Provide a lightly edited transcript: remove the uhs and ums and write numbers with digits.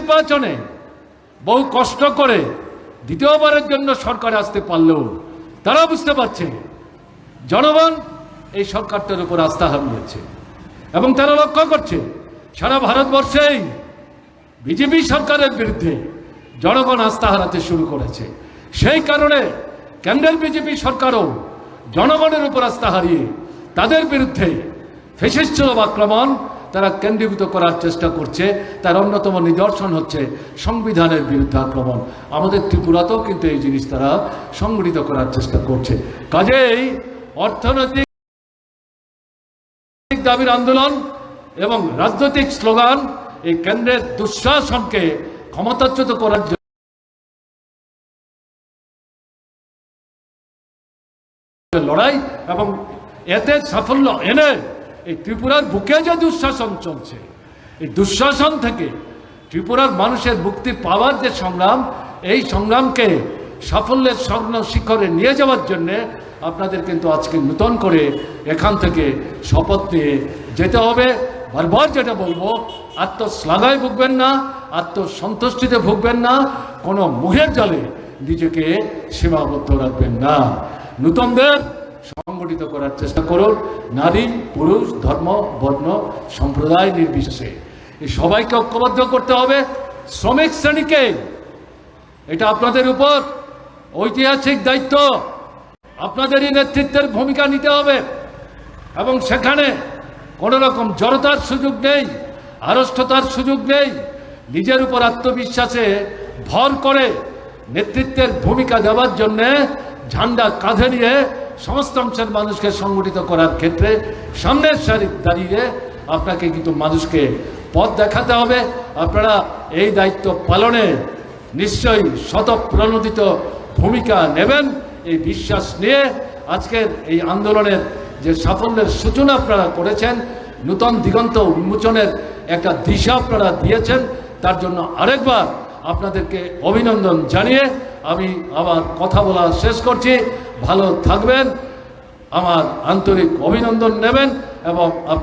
নির্বাচনে বহু কষ্ট করে দ্বিতীয়বারের জন্য সরকারে আসতে পারলেও তারা বুঝতে পারছে জনগণ এই সরকারটার উপর আস্থা হারিয়েছে এবং তারা লক্ষ্য করছে সারা ভারতবর্ষেই বিজেপি সরকারের বিরুদ্ধে জনগণ আস্থা হারাতে শুরু করেছে। সেই কারণে কেন্দ্রের বিজেপি সরকারও জনগণের উপর আস্থা হারিয়ে তাদের বিরুদ্ধে ফ্যাসিস্ট আক্রমণ তারা কেন্দ্রীভূত করার চেষ্টা করছে। তার অন্যতম নিদর্শন হচ্ছে সংবিধানের বিরুদ্ধে আক্রমণ। আমাদের ত্রিপুরাতেও কিন্তু এই জিনিস তারা সংগঠিত করার চেষ্টা করছে। কাজেই অর্থনৈতিক দাবির আন্দোলন এবং রাজনৈতিক স্লোগান এই কেন্দ্রের দুঃশাসনকে ক্ষমতাচ্যুত করার জন্য লড়াই এবং এতে সাফল্য এনে এই ত্রিপুরার বুকে যে দুঃশাসন চলছে, এই দুঃশাসন থেকে ত্রিপুরার মানুষের মুক্তি পাওয়ার যে সংগ্রাম, এই সংগ্রামকে সাফল্যের স্বর্ণ শিখরে নিয়ে যাওয়ার জন্যে আপনাদের কিন্তু আজকে নূতন করে এখান থেকে শপথ নিয়ে যেতে হবে। বারবার যেটা বলবো, আত্মশ্লাঘায় ভুগবেন না, আত্মসন্তুষ্টিতে ভুগবেন না, কোনো মুখের জালে নিজেকে সীমাবদ্ধ রাখবেন না। নূতনদের সংগঠিত করার চেষ্টা করুন। নারী, পুরুষ, ধর্ম, বর্ণ, সম্প্রদায় নির্বিশেষে এই সবাইকে ঐক্যবদ্ধ করতে হবে। শ্রমিক শ্রেণীকে, এটা আপনাদের উপর ঐতিহাসিক দায়িত্ব। আপনাদেরই নেতৃত্বের ভূমিকা নিতে হবে এবং সেখানে কোনো রকম জড়তার সুযোগ নেই, আড়ষ্টতার সুযোগ নেই। নিজের উপর আত্মবিশ্বাসে ভর করে নেতৃত্বের ভূমিকা দেওয়ার জন্যে ঝান্ডা কাঁধে নিয়ে সমস্ত অংশের মানুষকে সংগঠিত করার ক্ষেত্রে সামনের সারি দাঁড়িয়ে আপনাকে কিন্তু মানুষকে পথ দেখাতে হবে। আপনারা এই দায়িত্ব পালনে নিশ্চয়ই স্বতঃপ্রণোদিত ভূমিকা নেবেন। এই বিশ্বাস নিয়ে আজকের এই আন্দোলনের যে সাফল্যের সূচনা আপনারা করেছেন, নূতন দিগন্ত উন্মোচনের একটা দিশা আপনারা দিয়েছেন, তার জন্য আরেকবার আপনাদেরকে অভিনন্দন জানিয়ে আমি আমার কথা বলা শেষ করছি। ভালো থাকবেন, আমার আন্তরিক অভিনন্দন নেবেন এবং আপনারা